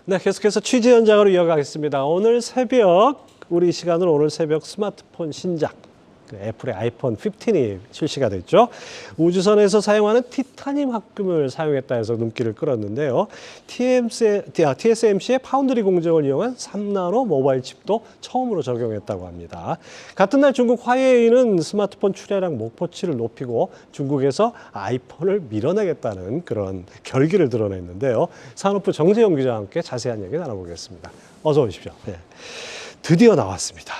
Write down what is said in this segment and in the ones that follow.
네, 계속해서 취재 현장으로 이어가겠습니다. 오늘 새벽, 우리 시간으로 오늘 새벽 스마트폰 신작, 애플의 아이폰 15이 출시가 됐죠. 우주선에서 사용하는 티타늄 합금을 사용했다 해서 눈길을 끌었는데요. TSMC의 파운드리 공정을 이용한 3나노 모바일 칩도 처음으로 적용했다고 합니다. 같은 날 중국 화웨이는 스마트폰 출하량 목표치를 높이고 중국에서 아이폰을 밀어내겠다는 그런 결기를 드러냈는데요. 산업부 정재영 기자와 함께 자세한 얘기 나눠보겠습니다. 어서 오십시오. 네. 드디어 나왔습니다.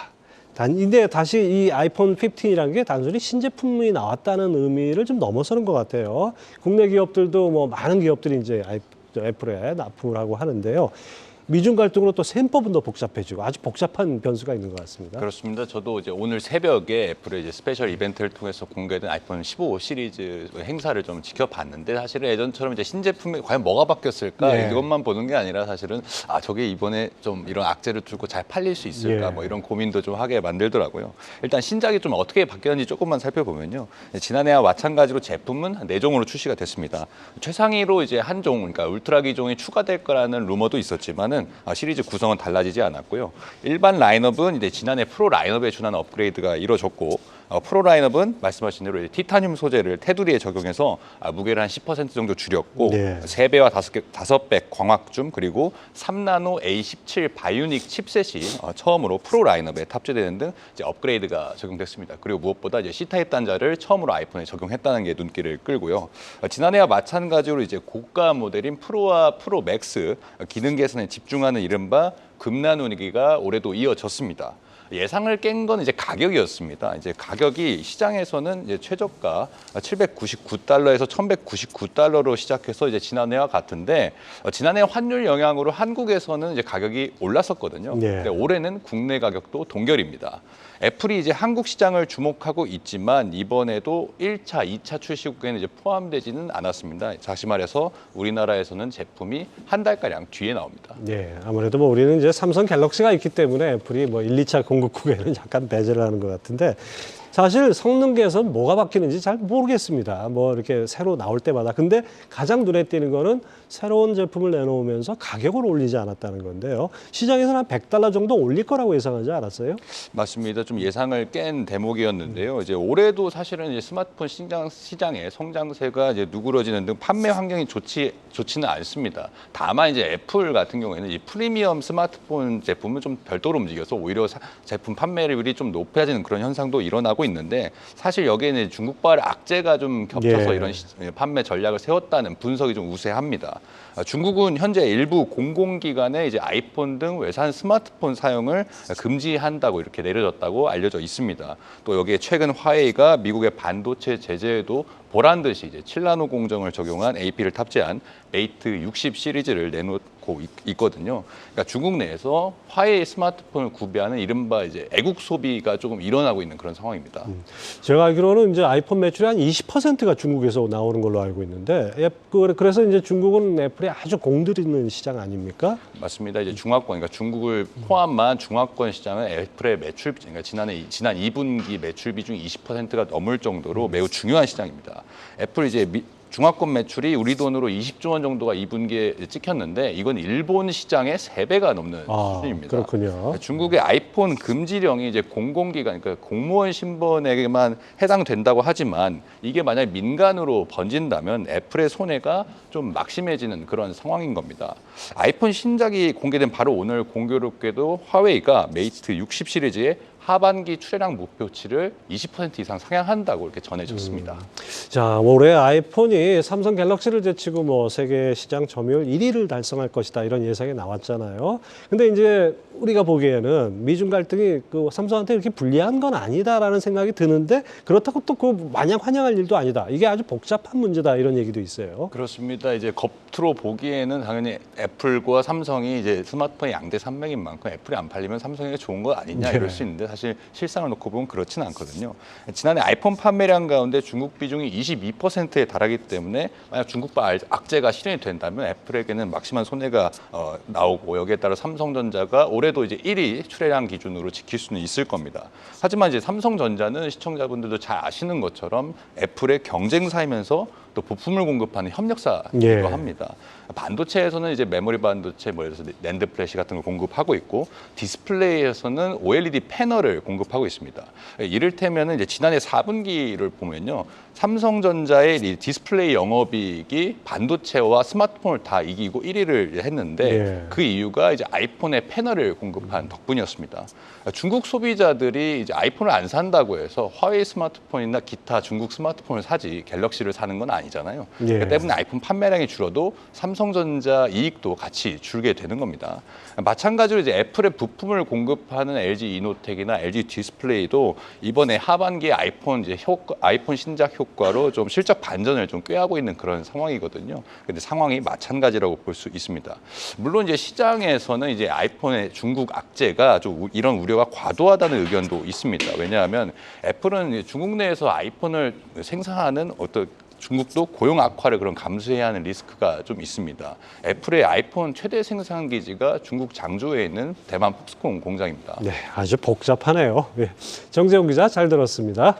근데 다시 이 아이폰 15이라는 게 단순히 신제품이 나왔다는 의미를 좀 넘어서는 것 같아요. 국내 기업들도 뭐 많은 기업들이 이제 애플에 납품을 하고 하는데요. 미중 갈등으로 또 셈법은 더 복잡해지고 아주 복잡한 변수가 있는 것 같습니다. 그렇습니다. 저도 이제 오늘 새벽에 애플의 이제 스페셜 이벤트를 통해서 공개된 아이폰 15 시리즈 행사를 좀 지켜봤는데 사실은 예전처럼 이제 신제품이 과연 뭐가 바뀌었을까 네. 이것만 보는 게 아니라 사실은 저게 이번에 좀 이런 악재를 두고 잘 팔릴 수 있을까 뭐 이런 고민도 좀 하게 만들더라고요. 일단 신작이 좀 어떻게 바뀌었는지 조금만 살펴보면요. 지난해와 마찬가지로 제품은 4종으로 출시가 됐습니다. 최상위로 이제 한 종, 그러니까 울트라 기종이 추가될 거라는 루머도 있었지만 시리즈 구성은 달라지지 않았고요. 일반 라인업은 이제 지난해 프로 라인업에 준하는 업그레이드가 이루어졌고 프로 라인업은 말씀하신 대로 티타늄 소재를 테두리에 적용해서 무게를 한 10% 정도 줄였고 네. 3배와 5배 광학줌 그리고 3나노 A17 바이오닉 칩셋이 처음으로 프로 라인업에 탑재되는 등 이제 업그레이드가 적용됐습니다. 그리고 무엇보다 이제 C타입 단자를 처음으로 아이폰에 적용했다는 게 눈길을 끌고요. 지난해와 마찬가지로 이제 고가 모델인 프로와 프로 맥스 기능 개선에 집중하는 이른바 금나누기가 올해도 이어졌습니다. 예상을 깬 건 이제 가격이었습니다. 이제 가격이 시장에서는 이제 최저가 799달러에서 1,199달러로 시작해서 이제 지난해와 같은데 지난해 환율 영향으로 한국에서는 이제 가격이 올랐었거든요. 네. 근데 올해는 국내 가격도 동결입니다. 애플이 이제 한국 시장을 주목하고 있지만 이번에도 1차, 2차 출시국에는 이제 포함되지는 않았습니다. 다시 말해서 우리나라에서는 제품이 한 달가량 뒤에 나옵니다. 네, 아무래도 뭐 우리는 이제 삼성 갤럭시가 있기 때문에 애플이 뭐 1, 2차 공급국에는 약간 배제를 하는 것 같은데 사실 성능계에서는 뭐가 바뀌는지 잘 모르겠습니다. 뭐 이렇게 새로 나올 때마다. 근데 가장 눈에 띄는 거는 새로운 제품을 내놓으면서 가격을 올리지 않았다는 건데요. 시장에서는 한 $100 정도 올릴 거라고 예상하지 않았어요? 맞습니다. 좀 예상을 깬 대목이었는데요. 이제 올해도 사실은 이제 스마트폰 시장의 성장세가 이제 누그러지는 등 판매 환경이 좋지는 않습니다. 다만 이제 애플 같은 경우에는 이 프리미엄 스마트폰 제품은 좀 별도로 움직여서 오히려 제품 판매율이 좀 높아지는 그런 현상도 일어나고 있는데 사실 여기에는 중국발 악재가 좀 겹쳐서 예. 이런 판매 전략을 세웠다는 분석이 좀 우세합니다. 중국은 현재 일부 공공기관에 이제 아이폰 등 외산 스마트폰 사용을 금지한다고 이렇게 내려졌다고 알려져 있습니다. 또 여기에 최근 화웨이가 미국의 반도체 제재에도 보란 듯이 이제 7나노 공정을 적용한 AP를 탑재한 메이트 60 시리즈를 내놓고 있거든요. 그러니까 중국 내에서 화웨이 스마트폰을 구비하는 이른바 이제 애국 소비가 조금 일어나고 있는 그런 상황입니다. 제가 알기로는 이제 아이폰 매출의 한 20%가 중국에서 나오는 걸로 알고 있는데 그래서 이제 중국은 애플에 아주 공들이는 시장 아닙니까? 맞습니다. 이제 중화권, 그러니까 중국을 포함한 중화권 시장은 애플의 매출, 그러니까 지난 2분기 매출 비중 20%가 넘을 정도로 매우 중요한 시장입니다. 애플 이제 중화권 매출이 우리 돈으로 20조 원 정도가 2분기에 찍혔는데 이건 일본 시장의 3배가 넘는 수준입니다. 그렇군요. 중국의 아이폰 금지령이 이제 공공기관, 그러니까 공무원 신분에게만 해당된다고 하지만 이게 만약 민간으로 번진다면 애플의 손해가 좀 막심해지는 그런 상황인 겁니다. 아이폰 신작이 공개된 바로 오늘 공교롭게도 화웨이가 메이트 60 시리즈의 하반기 출하량 목표치를 20% 이상 상향한다고 이렇게 전해졌습니다. 자, 올해 아이폰이 삼성 갤럭시를 제치고 뭐 세계 시장 점유율 1위를 달성할 것이다 이런 예상이 나왔잖아요. 근데 이제 우리가 보기에는 미중 갈등이 그 삼성한테 이렇게 불리한 건 아니다라는 생각이 드는데 그렇다고 또 그 마냥 환영할 일도 아니다. 이게 아주 복잡한 문제다 이런 얘기도 있어요. 그렇습니다. 이제 겉으로 보기에는 당연히 애플과 삼성이 이제 스마트폰의 양대 산맥인 만큼 애플이 안 팔리면 삼성에게 좋은 거 아니냐 이럴 수 있는데 사실 실상을 놓고 보면 그렇지는 않거든요. 지난해 아이폰 판매량 가운데 중국 비중이 22%에 달하기 때문에 만약 중국발 악재가 실현이 된다면 애플에게는 막심한 손해가 나오고 여기에 따라 삼성전자가 올해도 이제 1위 출하량 기준으로 지킬 수는 있을 겁니다. 하지만 이제 삼성전자는 시청자분들도 잘 아시는 것처럼 애플의 경쟁사이면서 또 부품을 공급하는 협력사이기도 예. 합니다. 반도체에서는 이제 메모리 반도체, 뭐 예를 들어서 낸드 플래시 같은 걸 공급하고 있고, 디스플레이에서는 OLED 패널을 공급하고 있습니다. 이를테면은 이제 지난해 4분기를 보면요, 삼성전자의 이 디스플레이 영업이익이 반도체와 스마트폰을 다 이기고 1위를 했는데 예. 그 이유가 이제 아이폰에 패널을 공급한 덕분이었습니다. 중국 소비자들이 이제 아이폰을 안 산다고 해서 화웨이 스마트폰이나 기타 중국 스마트폰을 사지 갤럭시를 사는 건 아니잖아요. 예. 그렇기 때문에 아이폰 판매량이 줄어도 삼성전자 이익도 같이 줄게 되는 겁니다. 마찬가지로 이제 애플의 부품을 공급하는 LG 이노텍이나 LG 디스플레이도 이번에 하반기에 아이폰 신작 효과로 좀 실적 반전을 좀 꾀하고 있는 그런 상황이거든요. 근데 상황이 마찬가지라고 볼 수 있습니다. 물론 이제 시장에서는 이제 아이폰의 중국 악재가 좀 이런 우려가 과도하다는 의견도 있습니다. 왜냐하면 애플은 중국 내에서 아이폰을 생산하는 어떤 중국도 고용 악화를 그런 감수해야 하는 리스크가 좀 있습니다. 애플의 아이폰 최대 생산 기지가 중국 장주에 있는 대만 폭스콘 공장입니다. 네, 아주 복잡하네요. 예. 정재훈 기자 잘 들었습니다.